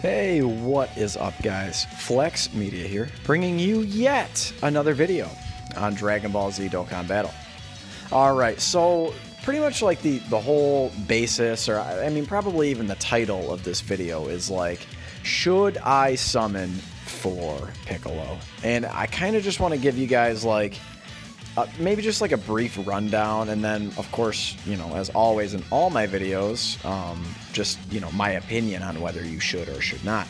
Hey, what is up, guys? Flex Media here, bringing you yet another video on Dragon Ball Z Dokkan Battle. Alright, so pretty much like the whole basis, or I mean probably even the title of this video is like, should I summon for Piccolo? And I kind of just want to give you guys like, maybe just like a brief rundown, and then of course, you know, as always in all my videos, just, you know, my opinion on whether you should or should not.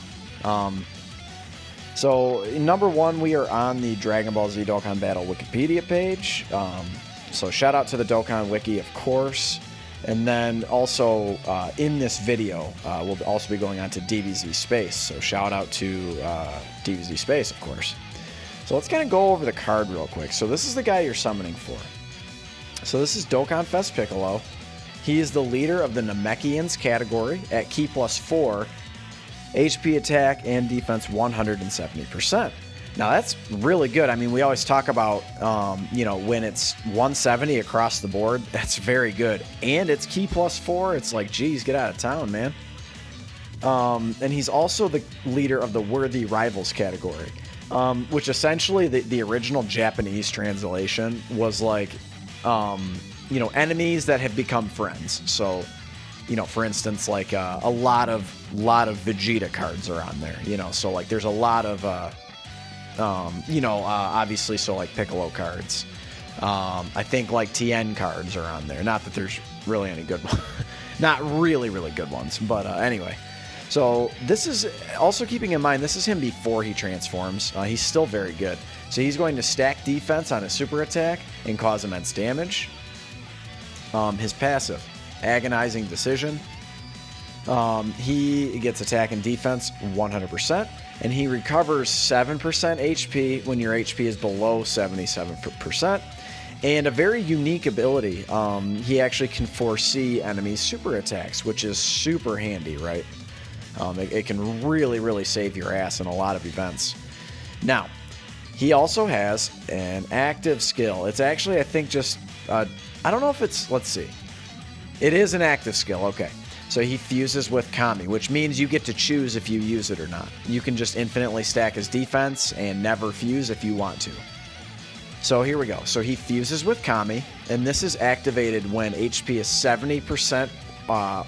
So number one, we are on the Dragon Ball Z Dokkan Battle Wikipedia page. So shout out to the Dokkan Wiki, of course. And then also in this video, we'll also be going on to DBZ Space. So shout out to DBZ Space, of course. So let's kind of go over the card real quick. So this is the guy you're summoning for. So this is Dokkan Fest Piccolo. He is the leader of the Namekians category at Ki +4, HP attack and defense 170%. Now that's really good. I mean, we always talk about, you know, when it's 170 across the board, that's very good. And it's Ki +4. It's like, geez, get out of town, man. And he's also the leader of the Worthy Rivals category. Which essentially the original Japanese translation was like, you know, enemies that have become friends. So, you know, for instance, like a lot of Vegeta cards are on there. You know, so like there's a lot of, you know, obviously, so like Piccolo cards. I think like TN cards are on there. Not that there's really any good ones, not really good ones, but anyway. So this is also keeping in mind, this is him before he transforms. He's still very good. So he's going to stack defense on his super attack and cause immense damage. His passive, Agonizing Decision. He gets attack and defense 100%, and he recovers 7% HP when your HP is below 77%. And a very unique ability, he actually can foresee enemies' super attacks, which is super handy, right? It can really save your ass in a lot of events. Now, he also has an active skill. It's actually, I think, just, I don't know if it's, let's see. It is an active skill, okay. So he fuses with Kami, which means you get to choose if you use it or not. You can just infinitely stack his defense and never fuse if you want to. So here we go. So he fuses with Kami, and this is activated when HP is 70%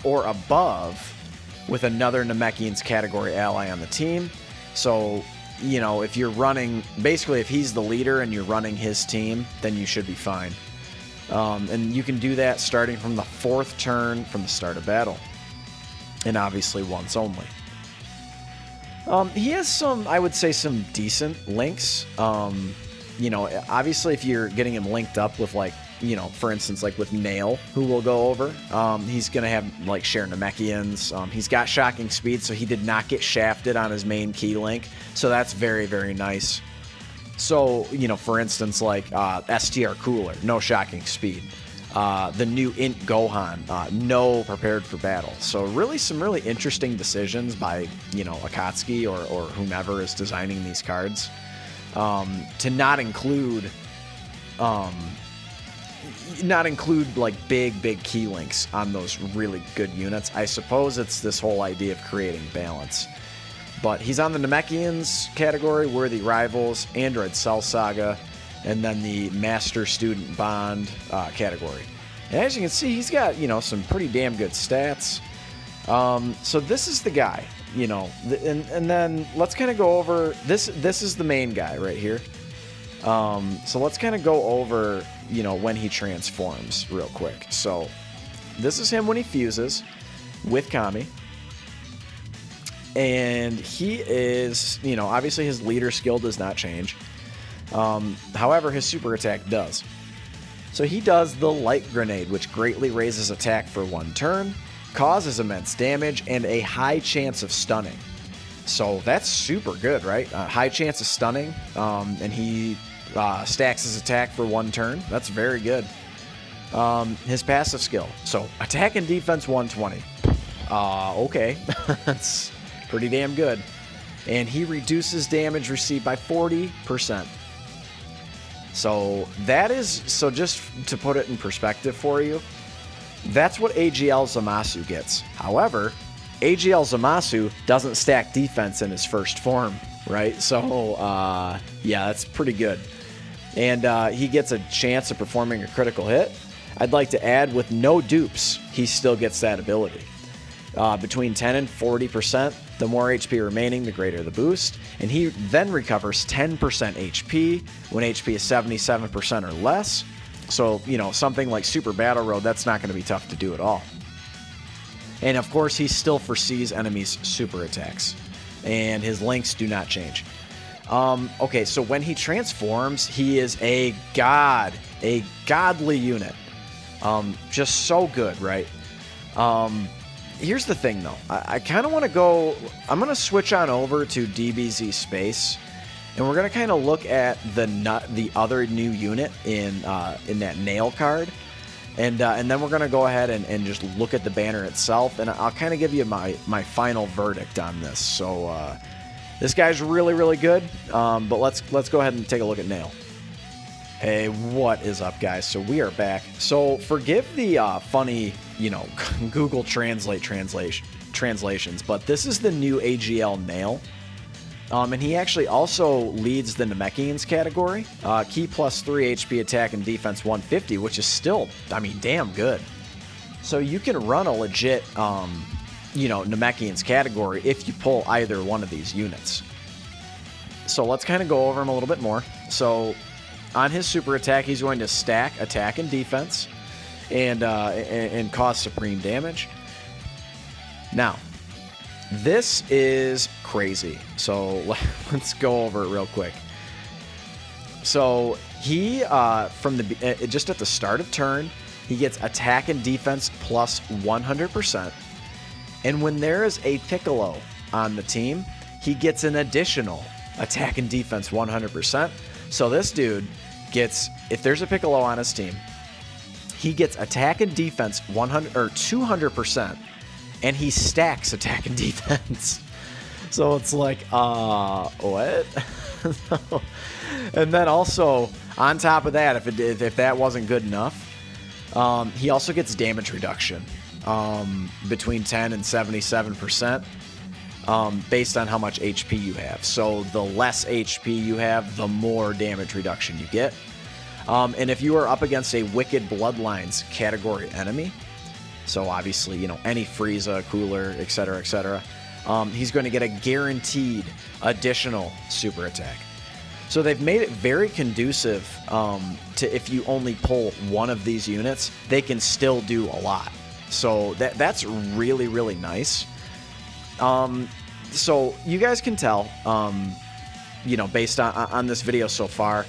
or above with another Namekians category ally on the team. So, you know, if you're running, basically if he's the leader and you're running his team, then you should be fine. And you can do that starting from the 4th turn from the start of battle. And obviously once only. He has some, I would say, some decent links. You know, obviously if you're getting him linked up with, like, you know, for instance, like with Nail, who we'll go over, he's going to have, like, share Namekians. He's got Shocking Speed, so he did not get shafted on his main key link. So that's very nice. So, you know, for instance, like STR Cooler, no Shocking Speed. The new Int Gohan, no Prepared for Battle. So really some really interesting decisions by, you know, Akatsuki or whomever is designing these cards. To not include like big key links on those really good units. I suppose it's this whole idea of creating balance. But he's on the Namekians category, Worthy Rivals, Android Cell Saga, and then the Master Student Bond category. And as you can see, he's got, you know, some pretty damn good stats. So this is the guy, you know, and then let's kind of go over this. This is the main guy right here. So let's kind of go over, you know, when he transforms real quick. So this is him when he fuses with Kami. And he is, you know, obviously his leader skill does not change. However, his super attack does. So he does the Light Grenade, which greatly raises attack for 1 turn, causes immense damage, and a high chance of stunning. So that's super good, right? High chance of stunning, and he stacks his attack for 1 turn. That's very good. His passive skill. So attack and defense 120. Okay. That's pretty damn good. And he reduces damage received by 40%. So that is, so just to put it in perspective for you, that's what AGL Zamasu gets. However, AGL Zamasu doesn't stack defense in his first form, right? So, yeah, that's pretty good. And he gets a chance of performing a critical hit. I'd like to add, with no dupes, he still gets that ability. Between 10 and 40%, the more HP remaining, the greater the boost. And he then recovers 10% HP when HP is 77% or less. So, you know, something like Super Battle Road, that's not going to be tough to do at all. And of course, he still foresees enemies' super attacks. And his links do not change. Okay, so when he transforms, he is a godly unit. Just so good, right? Here's the thing, though. I kind of want to go... I'm going to switch on over to DBZ Space, and we're going to kind of look at the other new unit in that nail card. And then we're going to go ahead and just look at the banner itself, and I'll kind of give you my final verdict on this. So this guy's really, really good, but let's go ahead and take a look at Nail. Hey, what is up, guys? So we are back. So forgive the funny, you know, Google Translate translations, but this is the new AGL Nail. And he actually also leads the Namekians category. Key plus 3 HP attack and defense 150, which is still, I mean, damn good. So you can run a legit, you know, Namekians category if you pull either one of these units. So let's kind of go over him a little bit more. So on his super attack, he's going to stack attack and defense and cause supreme damage. Now, this is crazy. So let's go over it real quick. So he, just at the start of turn, he gets attack and defense plus 100%. And when there is a Piccolo on the team, he gets an additional attack and defense 100%. So this dude gets, if there's a Piccolo on his team, he gets attack and defense 100 or 200%, and he stacks attack and defense. So it's like, what? And then also on top of that, if that wasn't good enough, he also gets damage reduction between 10 and 77%. Based on how much HP you have. So the less HP you have, the more damage reduction you get. And if you are up against a Wicked Bloodlines category enemy, so obviously, you know, any Frieza, Cooler, etc., etc., he's going to get a guaranteed additional super attack. So they've made it very conducive to, if you only pull one of these units, they can still do a lot. So that's really, really nice. So you guys can tell, you know, based on this video so far,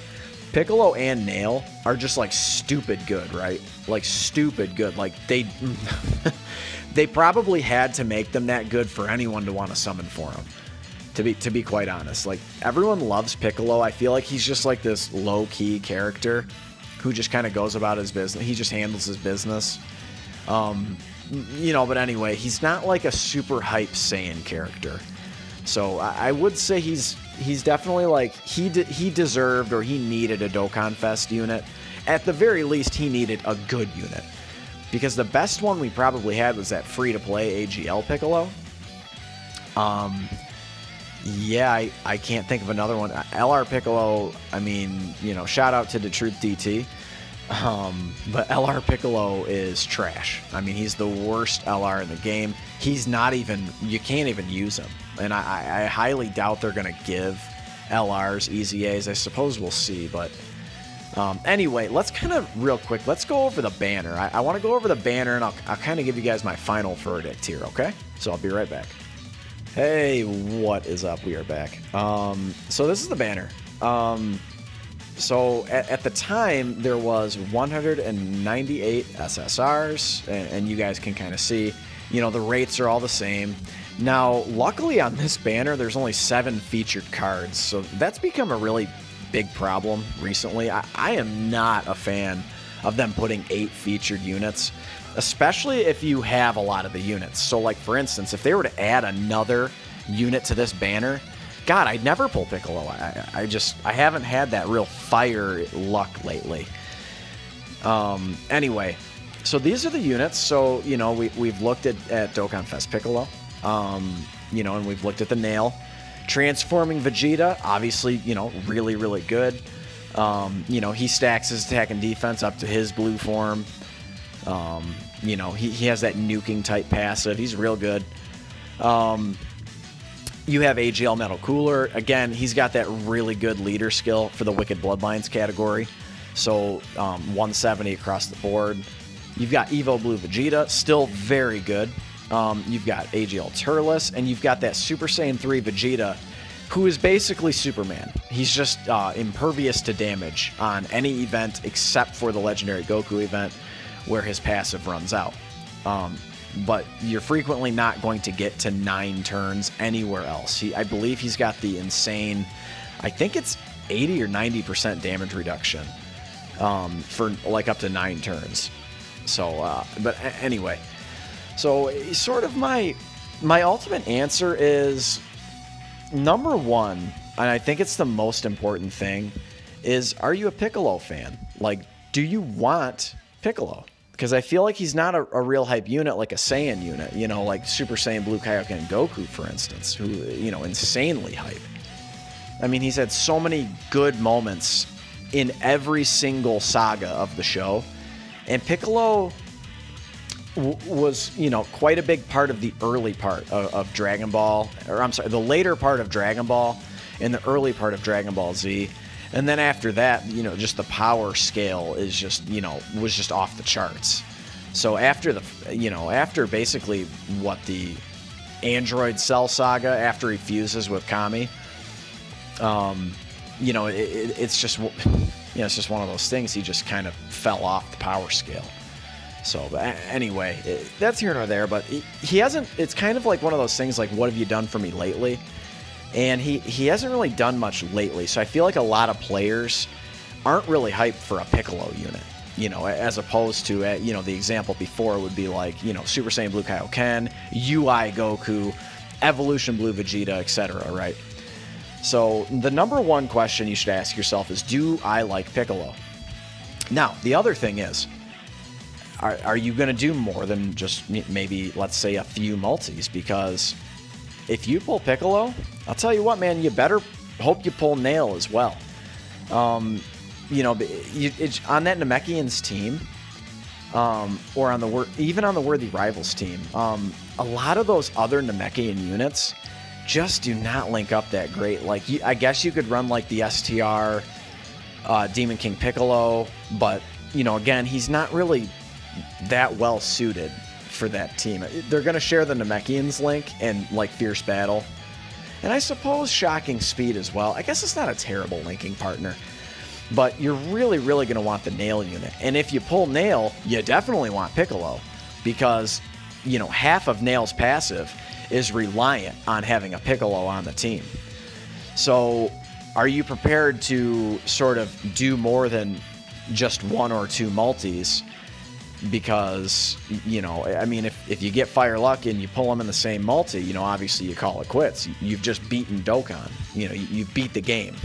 Piccolo and Nail are just like stupid good, right? Like stupid good. Like they probably had to make them that good for anyone to want to summon for them. To be quite honest, like everyone loves Piccolo. I feel like he's just like this low key character who just kind of goes about his business. He just handles his business. You know, but anyway, he's not like a super hype Saiyan character. So I would say he's definitely like, he deserved, or he needed a Dokkan Fest unit. At the very least, he needed a good unit. Because the best one we probably had was that free-to-play AGL Piccolo. Yeah, I can't think of another one. LR Piccolo, I mean, you know, shout out to the Truth DT. But LR Piccolo is trash. I mean, he's the worst LR in the game. He's not even, you can't even use him. And I highly doubt they're going to give LRs easy A's. I suppose we'll see. But anyway, let's kind of real quick, let's go over the banner. I want to go over the banner, and I'll kind of give you guys my final verdict here, okay? So I'll be right back. Hey, what is up? We are back. So this is the banner. So at the time, there was 198 SSRs, and you guys can kind of see, you know, the rates are all the same. Now, luckily on this banner, there's only 7 featured cards, so that's become a really big problem recently. I am not a fan of them putting 8 featured units, especially if you have a lot of the units. So, like, for instance, if they were to add another unit to this banner, God, I'd never pull Piccolo. I haven't had that real fire luck lately. Anyway, so these are the units. So, you know, we've looked at Dokkan Fest Piccolo. You know, and we've looked at the nail. Transforming Vegeta, obviously, you know, really, really good. You know, he stacks his attack and defense up to his blue form. You know, he has that nuking type passive. He's real good. You have AGL Metal Cooler. Again, he's got that really good leader skill for the Wicked Bloodlines category. So 170 across the board. You've got Evo Blue Vegeta, still very good. You've got AGL Turles, and you've got that Super Saiyan 3 Vegeta, who is basically Superman. He's just impervious to damage on any event except for the Legendary Goku event, where his passive runs out. But you're frequently not going to get to 9 turns anywhere else. I believe he's got the insane, I think it's 80 or 90% damage reduction for like up to 9 turns. So, but anyway, so sort of my ultimate answer is number one, and I think it's the most important thing, is are you a Piccolo fan? Like, do you want Piccolo? Because I feel like he's not a real hype unit like a Saiyan unit, you know, like Super Saiyan Blue Kaioken Goku, for instance, who, you know, insanely hype. I mean, he's had so many good moments in every single saga of the show. And Piccolo was, you know, quite a big part of the early part of Dragon Ball, or I'm sorry, the later part of Dragon Ball and the early part of Dragon Ball Z. And then after that, you know, just the power scale is just, you know, was just off the charts. So after the, you know, after basically what the Android Cell saga, after he fuses with Kami, you know, it's just, you know, it's just one of those things. He just kind of fell off the power scale. So but anyway, that's here nor there, but he hasn't, it's kind of like one of those things like, what have you done for me lately? And he hasn't really done much lately, so I feel like a lot of players aren't really hyped for a Piccolo unit, you know, as opposed to, you know, the example before would be like, you know, Super Saiyan Blue Kaioken, UI Goku, Evolution Blue Vegeta, etc., right? So the number one question you should ask yourself is, do I like Piccolo? Now, the other thing is, are you going to do more than just maybe, let's say, a few multis? Because if you pull Piccolo, I'll tell you what, man, you better hope you pull Nail as well. You know, on that Namekians team, or on the even on the Worthy Rivals team, a lot of those other Namekian units just do not link up that great. Like, I guess you could run like the STR Demon King Piccolo, but, you know, again, he's not really that well suited for that team. They're going to share the Namekians link and like Fierce Battle, and I suppose Shocking Speed as well. I guess it's not a terrible linking partner, but you're really going to want the Nail unit. And if you pull Nail, you definitely want Piccolo, because, you know, half of Nail's passive is reliant on having a Piccolo on the team. So are you prepared to sort of do more than just 1 or 2 multis? Because, you know, I mean, if you get Fire Luck and you pull them in the same multi, you know, obviously you call it quits. You've just beaten Dokkan. You know, you beat the game.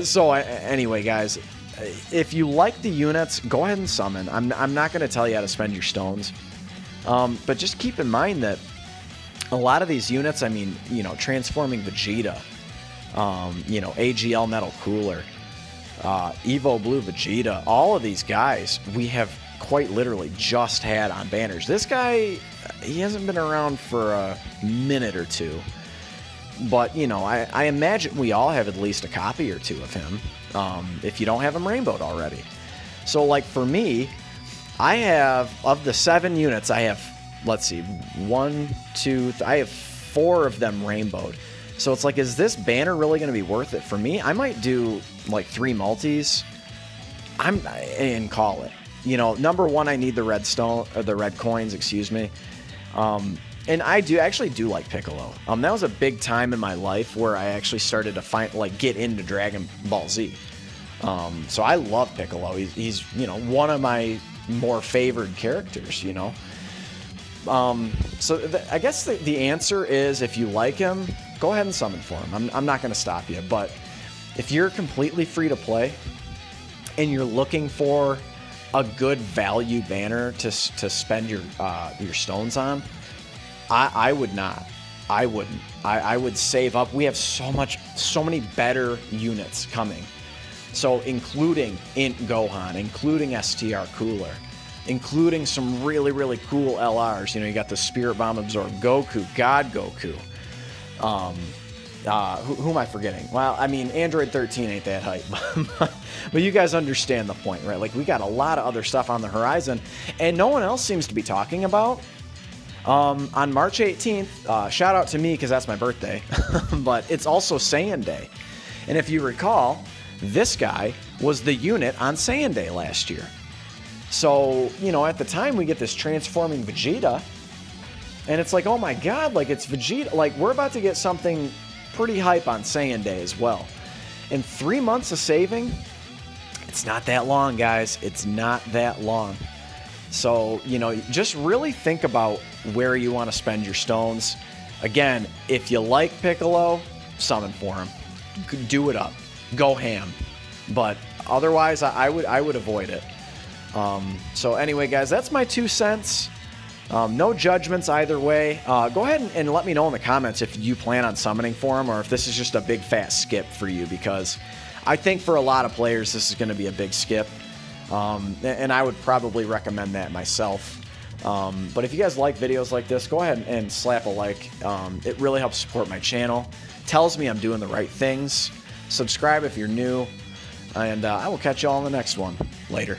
So anyway, guys, if you like the units, go ahead and summon. I'm not going to tell you how to spend your stones. But just keep in mind that a lot of these units, I mean, you know, Transforming Vegeta, you know, AGL Metal Cooler, Evo Blue Vegeta, all of these guys we have quite literally just had on banners. This guy, he hasn't been around for a minute or two, but, you know, I imagine we all have at least a copy or 2 of him, if you don't have him rainbowed already. So, like, for me, I have, of the 7 units, I have, let's see, 1, 2, I have 4 of them rainbowed. So it's like, is this banner really going to be worth it for me? I might do like 3 multis and call it. You know, number one, I need the red stone, or the red coins, excuse me. And I actually do like Piccolo. That was a big time in my life where I actually started to get into Dragon Ball Z. So I love Piccolo. He's, you know, one of my more favored characters, you know. So I guess the answer is, if you like him, go ahead and summon for him. I'm not going to stop you, but if you're completely free to play and you're looking for a good value banner to spend your stones on, I would not. I wouldn't. I would save up. We have so many better units coming. So including Int Gohan, including STR Cooler, including some really, really cool LRs. You know, you got the Spirit Bomb Absorb Goku, God Goku. Who am I forgetting? Well, I mean, Android 13 ain't that hype. But you guys understand the point, right? Like, we got a lot of other stuff on the horizon, and no one else seems to be talking about. On March 18th, shout out to me because that's my birthday, but it's also Saiyan Day. And if you recall, this guy was the unit on Saiyan Day last year. So, you know, at the time we get this transforming Vegeta, and it's like, oh my god, like, it's Vegeta. Like, we're about to get something pretty hype on Saiyan Day as well. And 3 months of saving, it's not that long, guys. It's not that long. So, you know, just really think about where you want to spend your stones. Again, if you like Piccolo, summon for him. Do it up. Go ham. But otherwise, I would avoid it. So anyway, guys, that's my 2 cents. No judgments either way. Go ahead and let me know in the comments if you plan on summoning for him or if this is just a big fat skip for you, because I think for a lot of players this is going to be a big skip. And I would probably recommend that myself. But if you guys like videos like this, go ahead and slap a like. It really helps support my channel. Tells me I'm doing the right things. Subscribe if you're new. And I will catch you all in the next one. Later.